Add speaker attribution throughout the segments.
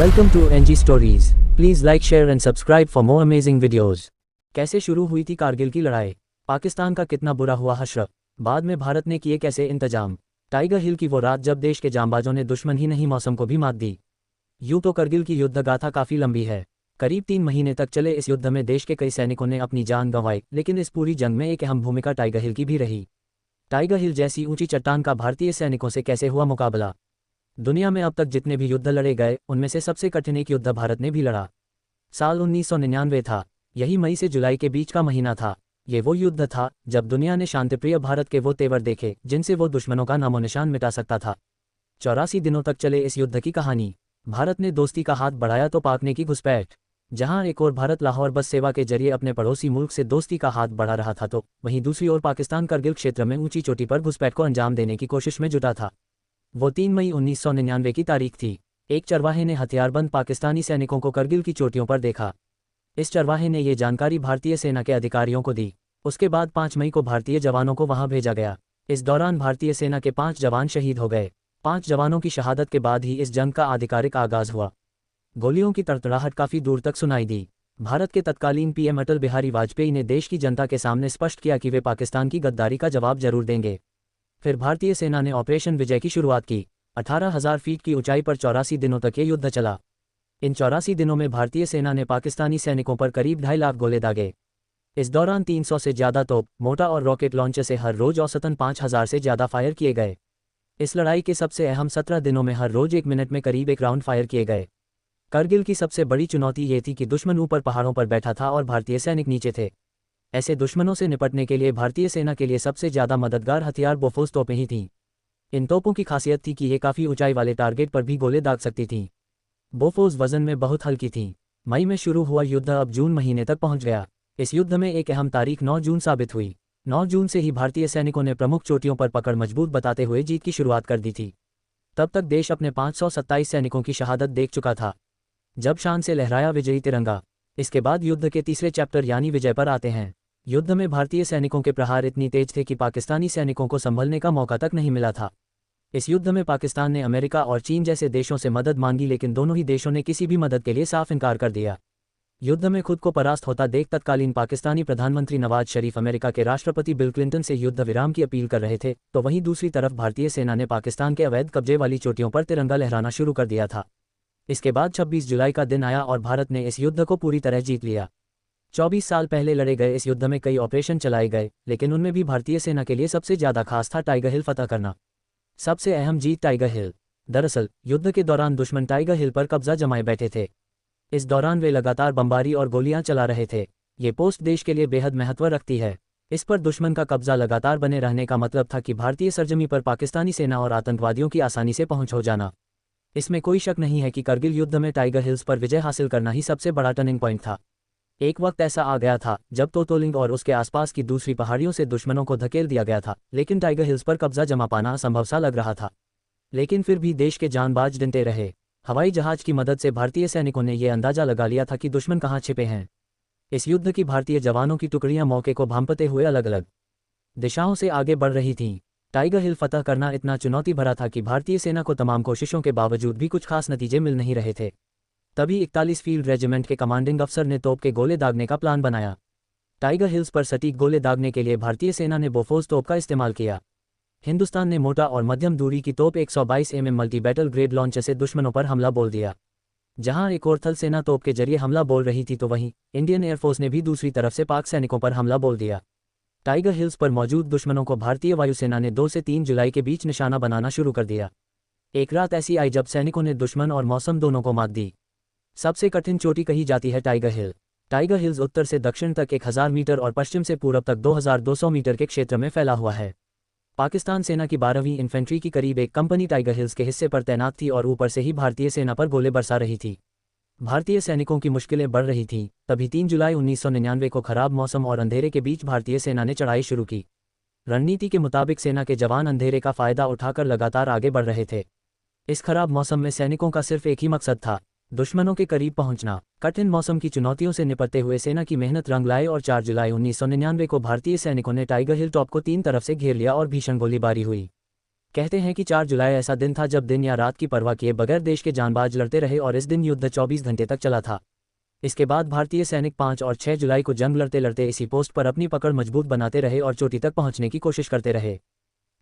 Speaker 1: Welcome to NG stories. Please like, share and subscribe for more amazing videos. कैसे शुरू हुई थी कारगिल की लड़ाई? पाकिस्तान का कितना बुरा हुआ हश्र? बाद में भारत ने किए कैसे इंतजाम? टाइगर हिल की वो रात जब देश के जांबाजों ने दुश्मन ही नहीं मौसम को भी मात दी। यूं तो करगिल की युद्ध गाथा काफ़ी लंबी है। करीब 3 महीने तक चले इस युद्ध में देश के कई सैनिकों ने अपनी जान गंवाई, लेकिन इस पूरी जंग में एक अहम भूमिका टाइगर हिल की भी रही। टाइगर हिल जैसी ऊंची चट्टान का भारतीय सैनिकों से कैसे हुआ मुकाबला? दुनिया में अब तक जितने भी युद्ध लड़े गए उनमें से सबसे कठिन एक युद्ध भारत ने भी लड़ा। साल 1999 था। यही मई से जुलाई के बीच का महीना था। ये वो युद्ध था जब दुनिया ने शांतिप्रिय भारत के वो तेवर देखे जिनसे वो दुश्मनों का नामो निशान मिटा सकता था। 84 दिनों तक चले इस युद्ध की कहानी। भारत ने दोस्ती का हाथ बढ़ाया तो पाक ने की घुसपैठ। जहां एक और भारत लाहौर बस सेवा के जरिए अपने पड़ोसी मुल्क से दोस्ती का हाथ बढ़ा रहा था, तो वहीं दूसरी ओर पाकिस्तान करगिल क्षेत्र में ऊंची चोटी पर घुसपैठ को अंजाम देने की कोशिश में जुटा था। वो 3 मई 1999 की तारीख थी। एक चरवाहे ने हथियारबंद पाकिस्तानी सैनिकों को करगिल की चोटियों पर देखा। इस चरवाहे ने ये जानकारी भारतीय सेना के अधिकारियों को दी। उसके बाद 5 मई को भारतीय जवानों को वहां भेजा गया। इस दौरान भारतीय सेना के 5 जवान शहीद हो गए। 5 जवानों की शहादत के बाद ही इस जंग का आधिकारिक आगाज हुआ। गोलियों की तड़तड़ाहट काफ़ी दूर तक सुनाई दी। भारत के तत्कालीन पीएम अटल बिहारी वाजपेयी ने देश की जनता के सामने स्पष्ट किया कि वे पाकिस्तान की गद्दारी का जवाब जरूर देंगे। फिर भारतीय सेना ने ऑपरेशन विजय की शुरुआत की। 18,000 फीट की ऊंचाई पर 84 दिनों तक ये युद्ध चला। इन 84 दिनों में भारतीय सेना ने पाकिस्तानी सैनिकों पर करीब 2.5 लाख गोले दागे। इस दौरान 300 से ज़्यादा तोप, मोटा और रॉकेट लॉन्चर से हर रोज औसतन 5,000 से ज़्यादा फायर किए गए। इस लड़ाई के सबसे अहम 17 दिनों में हर रोज 1 मिनट में करीब 1 राउंड फायर किए गए। करगिल की सबसे बड़ी चुनौती ये थी कि दुश्मन ऊपर पहाड़ों पर बैठा था और भारतीय सैनिक नीचे थे। ऐसे दुश्मनों से निपटने के लिए भारतीय सेना के लिए सबसे ज़्यादा मददगार हथियार बोफोर्स तोपें ही थीं। इन तोपों की खासियत थी कि ये काफ़ी ऊंचाई वाले टारगेट पर भी गोले दाग सकती थीं। बोफोर्स वजन में बहुत हल्की थीं। मई में शुरू हुआ युद्ध अब जून महीने तक पहुंच गया। इस युद्ध में एक अहम तारीख 9 जून साबित हुई। 9 जून से ही भारतीय सैनिकों ने प्रमुख चोटियों पर पकड़ मजबूत बताते हुए जीत की शुरुआत कर दी थी। तब तक देश अपने 527 सैनिकों की शहादत देख चुका था। जब शान से लहराया विजयी तिरंगा। इसके बाद युद्ध के तीसरे चैप्टर यानी विजय पर आते हैं। युद्ध में भारतीय सैनिकों के प्रहार इतनी तेज थे कि पाकिस्तानी सैनिकों को संभलने का मौका तक नहीं मिला था। इस युद्ध में पाकिस्तान ने अमेरिका और चीन जैसे देशों से मदद मांगी, लेकिन दोनों ही देशों ने किसी भी मदद के लिए साफ इनकार कर दिया। युद्ध में खुद को परास्त होता देख तत्कालीन पाकिस्तानी प्रधानमंत्री नवाज शरीफ अमेरिका के राष्ट्रपति बिल क्लिंटन से युद्ध विराम की अपील कर रहे थे, तो वहीं दूसरी तरफ भारतीय सेना ने पाकिस्तान के अवैध कब्जे वाली चोटियों पर तिरंगा लहराना शुरू कर दिया था। इसके बाद 26 जुलाई का दिन आया और भारत ने इस युद्ध को पूरी तरह जीत लिया। 24 साल पहले लड़े गए इस युद्ध में कई ऑपरेशन चलाए गए, लेकिन उनमें भी भारतीय सेना के लिए सबसे ज़्यादा खास था टाइगर हिल फतह करना। सबसे अहम जीत टाइगर हिल। दरअसल युद्ध के दौरान दुश्मन टाइगर हिल पर कब्जा जमाए बैठे थे। इस दौरान वे लगातार बमबारी और गोलियां चला रहे थे। ये पोस्ट देश के लिए बेहद महत्व रखती है। इस पर दुश्मन का कब्जा लगातार बने रहने का मतलब था कि भारतीय सरजमी पर पाकिस्तानी सेना और आतंकवादियों की आसानी से पहुंच हो जाना। इसमें कोई शक नहीं है कि करगिल युद्ध में टाइगर हिल्स पर विजय हासिल करना ही सबसे बड़ा टर्निंग पॉइंट था। एक वक्त ऐसा आ गया था जब तोतोलिंग और उसके आसपास की दूसरी पहाड़ियों से दुश्मनों को धकेल दिया गया था, लेकिन टाइगर हिल्स पर कब्जा जमा पाना असंभव सा लग रहा था। लेकिन फिर भी देश के जांबाज डटे रहे। हवाई जहाज की मदद से भारतीय सैनिकों ने यह अंदाजा लगा लिया था कि दुश्मन कहाँ छिपे हैं। इस युद्ध की भारतीय जवानों की टुकड़ियां मौके को भांपते हुए अलग अलग दिशाओं से आगे बढ़ रही थीं। टाइगर हिल फतह करना इतना चुनौती भरा था कि भारतीय सेना को तमाम कोशिशों के बावजूद भी कुछ खास नतीजे मिल नहीं रहे थे। तभी 41 फील्ड रेजिमेंट के कमांडिंग अफसर ने तोप के गोले दागने का प्लान बनाया। टाइगर हिल्स पर सटीक गोले दागने के लिए भारतीय सेना ने बोफोर्स तोप का इस्तेमाल किया। हिंदुस्तान ने मोटा और मध्यम दूरी की तोप 122 mm multi battle grade launcher से दुश्मनों पर हमला बोल दिया। जहां एक और थल सेना तोप के जरिए हमला बोल रही थी, तो वहीं इंडियन एयरफोर्स ने भी दूसरी तरफ से पाक सैनिकों पर हमला बोल दिया। टाइगर हिल्स पर मौजूद दुश्मनों को भारतीय वायुसेना ने 2 से 3 जुलाई के बीच निशाना बनाना शुरू कर दिया। एक रात ऐसी आई जब सैनिकों ने दुश्मन और मौसम दोनों को मात दी। सबसे कठिन चोटी कही जाती है टाइगर हिल। टाइगर हिल्स उत्तर से दक्षिण तक 1000 मीटर और पश्चिम से पूरब तक 2200 मीटर के क्षेत्र में फैला हुआ है। पाकिस्तान सेना की 12वीं इन्फेंट्री की करीब 1 कंपनी टाइगर हिल्स के हिस्से पर तैनात थी और ऊपर से ही भारतीय सेना पर गोले बरसा रही थी। भारतीय सैनिकों की मुश्किलें बढ़ रही थीं। तभी 3 जुलाई 1999 को खराब मौसम और अंधेरे के बीच भारतीय सेना ने चढ़ाई शुरू की। रणनीति के मुताबिक सेना के जवान अंधेरे का फायदा उठाकर लगातार आगे बढ़ रहे थे। इस खराब मौसम में सैनिकों का सिर्फ एक ही मकसद था, दुश्मनों के करीब पहुंचना। कठिन मौसम की चुनौतियों से निपटते हुए सेना की मेहनत रंग लाए और 4 जुलाई 1999 को भारतीय सैनिकों ने टाइगर हिल टॉप को 3 तरफ से घेर लिया और भीषण गोलीबारी हुई। कहते हैं कि 4 जुलाई ऐसा दिन था जब दिन या रात की परवाह किए बगैर देश के जांबाज लड़ते रहे और इस दिन युद्ध 24 घंटे तक चला था। इसके बाद भारतीय सैनिक 5 और 6 जुलाई को जंग लड़ते लड़ते इसी पोस्ट पर अपनी पकड़ मजबूत बनाते रहे और चोटी तक पहुंचने की कोशिश करते रहे।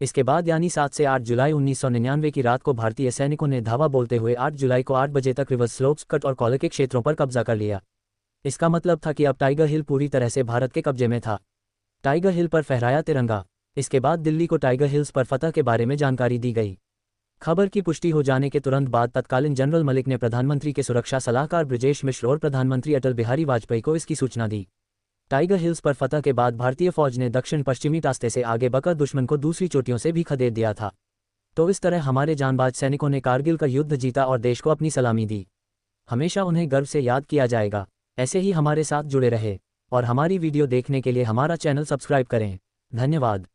Speaker 1: इसके बाद यानी 7 से 8 जुलाई 1999 की रात को भारतीय सैनिकों ने धावा बोलते हुए 8 जुलाई को 8 बजे तक रिवर स्लोप्स, कट और कॉलर के क्षेत्रों पर कब्जा कर लिया। इसका मतलब था कि अब टाइगर हिल पूरी तरह से भारत के कब्जे में था। टाइगर हिल पर फहराया तिरंगा। इसके बाद दिल्ली को टाइगर हिल्स पर फतह के बारे में जानकारी दी गई। खबर की पुष्टि हो जाने के तुरंत बाद तत्कालीन जनरल मलिक ने प्रधानमंत्री के सुरक्षा सलाहकार ब्रजेश मिश्र और प्रधानमंत्री अटल बिहारी वाजपेयी को इसकी सूचना दी। टाइगर हिल्स पर फतह के बाद भारतीय फौज ने दक्षिण पश्चिमी रास्ते से आगे बढ़कर दुश्मन को दूसरी चोटियों से भी खदेड़ दिया था। तो इस तरह हमारे जांबाज सैनिकों ने कारगिल का युद्ध जीता और देश को अपनी सलामी दी। हमेशा उन्हें गर्व से याद किया जाएगा। ऐसे ही हमारे साथ जुड़े रहे और हमारी वीडियो देखने के लिए हमारा चैनल सब्सक्राइब करें। धन्यवाद।